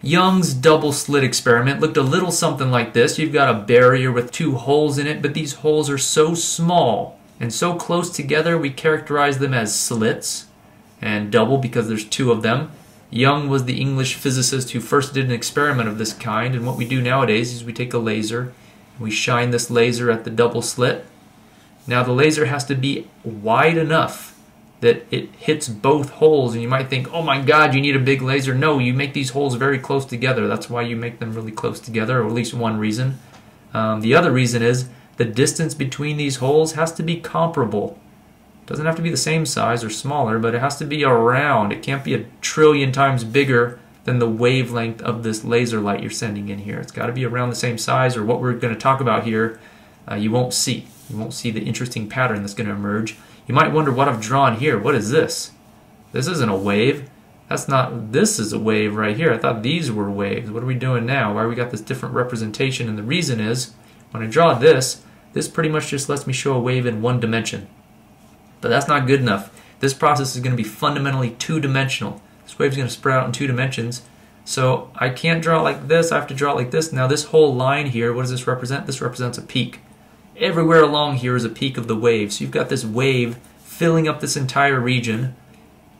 Young's double slit experiment looked a little something like this. You've got a barrier with two holes in it, but these holes are so small and so close together we characterize them as slits, and double because there's two of them. Young was the English physicist who first did an experiment of this kind, and what we do nowadays is we take a laser and we shine this laser at the double slit. Now the laser has to be wide enough that it hits both holes, and you might think, oh my god, you need a big laser. No, you make these holes very close together. That's why you make them really close together, or at least one reason. The other reason is the distance between these holes has to be comparable. It doesn't have to be the same size or smaller, but it has to be around. It can't be a trillion times bigger than the wavelength of this laser light you're sending in here. It's got to be around the same size, or what we're going to talk about here, you won't see. You won't see the interesting pattern that's going to emerge. You might wonder what I've drawn here. What is this? This isn't a wave. This is a wave right here. I thought these were waves. What are we doing now? Why we got this different representation? And the reason is, when I draw this pretty much just lets me show a wave in one dimension. But that's not good enough. This process is going to be fundamentally two-dimensional. This wave's going to spread out in two dimensions. So I can't draw it like this. I have to draw it like this. Now this whole line here, what does this represent? This represents a peak. Everywhere along here is a peak of the wave. So you've got this wave filling up this entire region.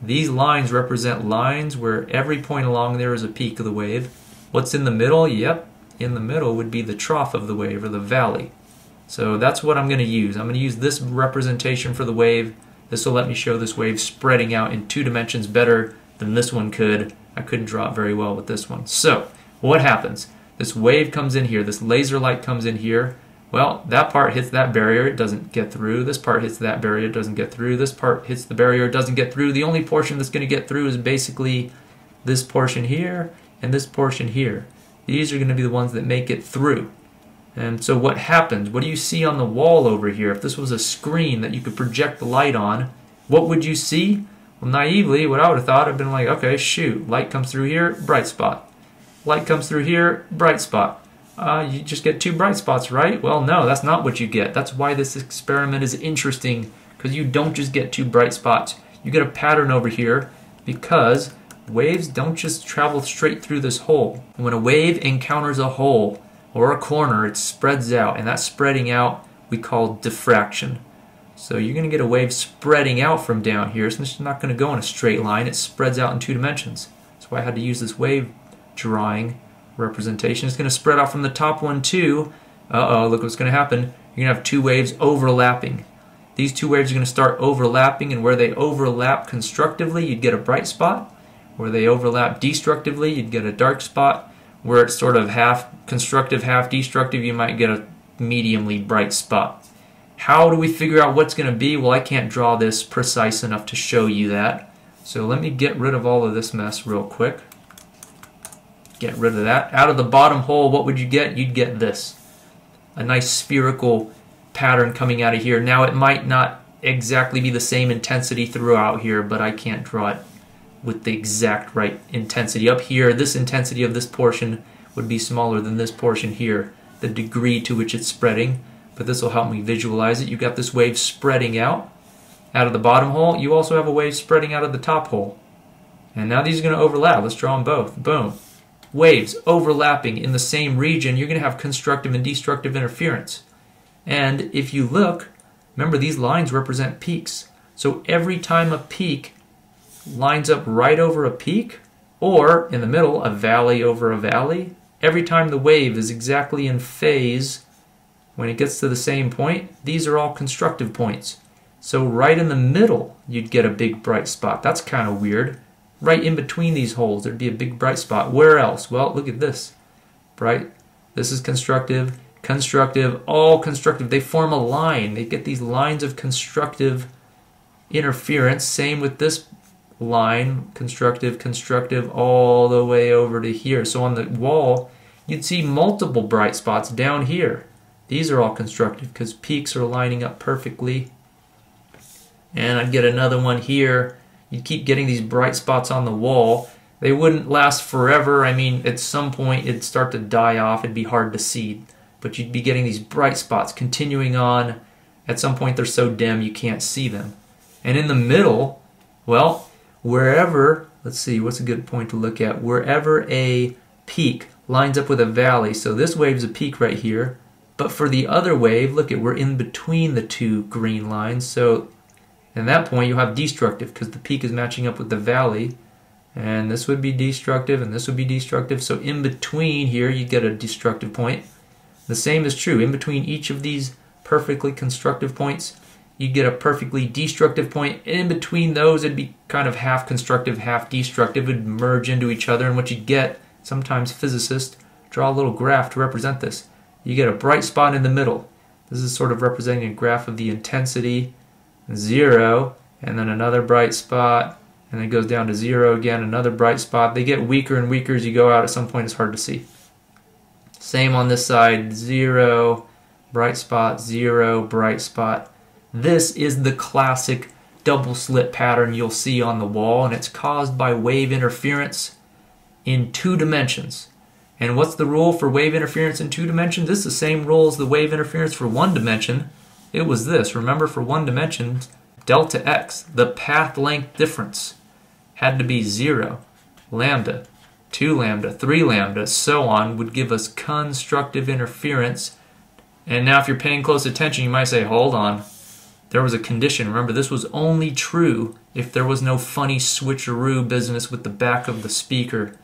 These lines represent lines where every point along there is a peak of the wave. What's in the middle? Yep, in the middle would be the trough of the wave, or the valley. So that's what I'm going to use. I'm going to use this representation for the wave. This will let me show this wave spreading out in two dimensions better than this one could. I couldn't draw it very well with this one. So what happens? This wave comes in here. This laser light comes in here. Well, that part hits that barrier, it doesn't get through. This part hits that barrier, it doesn't get through. This part hits the barrier, it doesn't get through. The only portion that's going to get through is basically this portion here and this portion here. These are going to be the ones that make it through. And so what happens? What do you see on the wall over here? If this was a screen that you could project the light on, what would you see? Well, naively, what I would have thought, I've been like, okay, shoot, light comes through here, bright spot. Light comes through here, bright spot. You just get two bright spots, right? Well, no, that's not what you get. That's why this experiment is interesting, because you don't just get two bright spots. You get a pattern over here because waves don't just travel straight through this hole. When a wave encounters a hole or a corner, it spreads out, and that spreading out we call diffraction. So you're going to get a wave spreading out from down here. So it's not going to go in a straight line. It spreads out in two dimensions. That's why I had to use this wave drawing representation. It's going to spread out from the top one too. Look what's going to happen. You're going to have two waves overlapping. These two waves are going to start overlapping, and where they overlap constructively, you'd get a bright spot. Where they overlap destructively, you'd get a dark spot. Where it's sort of half constructive, half destructive, you might get a mediumly bright spot. How do we figure out what's going to be? Well, I can't draw this precise enough to show you that. So let me get rid of all of this mess real quick. Get rid of that. Out of the bottom hole, what would you get? You'd get this. A nice spherical pattern coming out of here. Now it might not exactly be the same intensity throughout here, but I can't draw it with the exact right intensity. Up here, this intensity of this portion would be smaller than this portion here, the degree to which it's spreading, but this will help me visualize it. You've got this wave spreading out of the bottom hole. You also have a wave spreading out of the top hole. And now these are going to overlap. Let's draw them both. Boom. Waves overlapping in the same region, you're going to have constructive and destructive interference. And if you look, remember these lines represent peaks. So every time a peak lines up right over a peak, or in the middle, a valley over a valley, every time the wave is exactly in phase when it gets to the same point, these are all constructive points. So right in the middle, you'd get a big bright spot. That's kind of weird. Right in between these holes, there'd be a big bright spot. Where else? Well, look at this. Bright. This is constructive, constructive, all constructive. They form a line. They get these lines of constructive interference. Same with this line, constructive, constructive, all the way over to here. So on the wall, you'd see multiple bright spots down here. These are all constructive because peaks are lining up perfectly. And I'd get another one here. You'd keep getting these bright spots on the wall. They wouldn't last forever. I mean, at some point it'd start to die off. It'd be hard to see. But you'd be getting these bright spots continuing on. At some point they're so dim you can't see them. And in the middle, well, wherever, let's see, what's a good point to look at? Wherever a peak lines up with a valley, so this wave's a peak right here. But for the other wave, look at, we're in between the two green lines, so at that point you'll have destructive because the peak is matching up with the valley, and this would be destructive and this would be destructive, so in between here you get a destructive point. The same is true, in between each of these perfectly constructive points you get a perfectly destructive point. In between those it'd be kind of half constructive, half destructive, it'd merge into each other, and what you get, sometimes physicists draw a little graph to represent this. You get a bright spot in the middle. This is sort of representing a graph of the intensity, 0, and then another bright spot, and then it goes down to 0 again, another bright spot. They get weaker and weaker as you go out. At some point it's hard to see. Same on this side, 0, bright spot, 0, bright spot. This is the classic double slit pattern you'll see on the wall, and it's caused by wave interference in 2 dimensions. And what's the rule for wave interference in 2 dimensions? This is the same rule as the wave interference for 1 dimension. It was this. Remember, for 1 dimension, delta x, the path length difference, had to be 0. Lambda, 2 lambda, 3 lambda, so on, would give us constructive interference. And now if you're paying close attention, you might say, hold on. There was a condition. Remember, this was only true if there was no funny switcheroo business with the back of the speaker.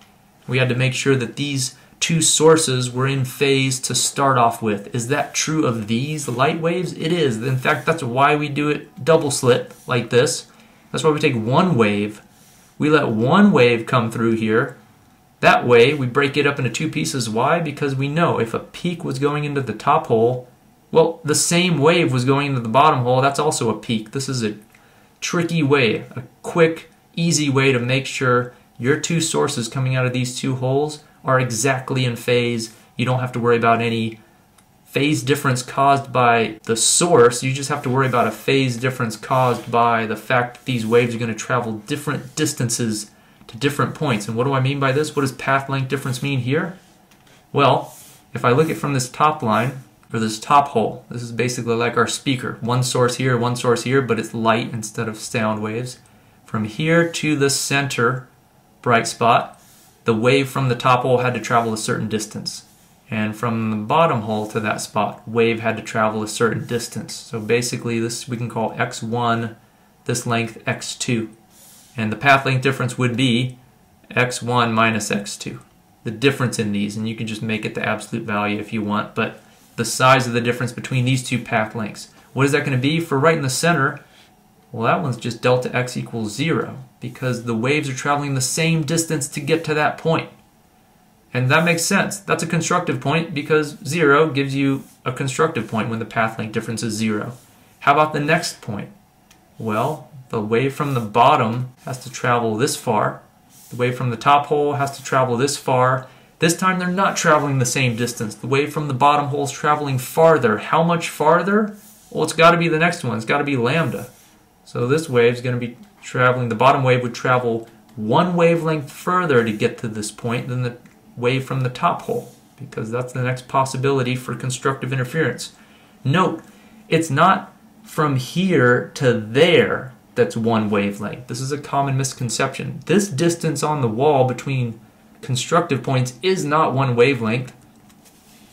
We had to make sure that these 2 sources were in phase to start off with. Is that true of these light waves? It is. In fact, that's why we do it double slit like this. That's why we take one wave. We let one wave come through here. That way, we break it up into 2 pieces. Why? Because we know if a peak was going into the top hole, well, the same wave was going into the bottom hole. That's also a peak. This is a tricky way, a quick, easy way to make sure your 2 sources coming out of these 2 holes are exactly in phase. You don't have to worry about any phase difference caused by the source. You just have to worry about a phase difference caused by the fact that these waves are going to travel different distances to different points. And what do I mean by this? What does path length difference mean here? Well, if I look at from this top line, or this top hole, this is basically like our speaker. One source here, but it's light instead of sound waves. From here to the center bright spot, the wave from the top hole had to travel a certain distance. And from the bottom hole to that spot, wave had to travel a certain distance. So basically this we can call x1, this length x2. And the path length difference would be x1 minus x2. The difference in these, and you can just make it the absolute value if you want, but the size of the difference between these 2 path lengths. What is that going to be? For right in the center, well, that one's just delta x equals 0, because the waves are traveling the same distance to get to that point. And that makes sense. That's a constructive point because 0 gives you a constructive point when the path length difference is 0. How about the next point? Well, the wave from the bottom has to travel this far. The wave from the top hole has to travel this far. This time they're not traveling the same distance. The wave from the bottom hole is traveling farther. How much farther? Well, it's got to be the next one. It's got to be lambda. So this wave is going to be traveling, the bottom wave would travel 1 wavelength further to get to this point than the wave from the top hole, because that's the next possibility for constructive interference. Note, it's not from here to there that's 1 wavelength. This is a common misconception. This distance on the wall between constructive points is not 1 wavelength.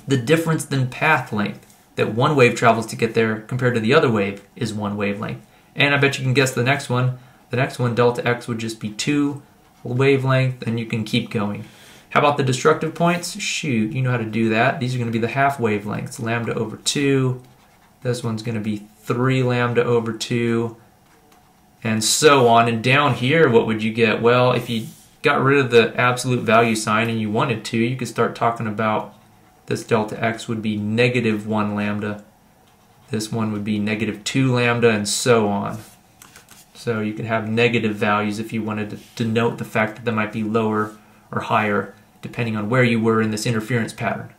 The difference in path length that one wave travels to get there compared to the other wave is 1 wavelength. And I bet you can guess the next one. The next one, delta x, would just be 2 wavelength, and you can keep going. How about the destructive points? Shoot, you know how to do that. These are going to be the half wavelengths. Lambda over 2. This one's going to be 3 lambda over 2. And so on. And down here, what would you get? Well, if you got rid of the absolute value sign and you wanted to, you could start talking about this delta x would be negative 1 lambda. This one would be negative 2 lambda, and so on. So you could have negative values if you wanted to denote the fact that they might be lower or higher, depending on where you were in this interference pattern.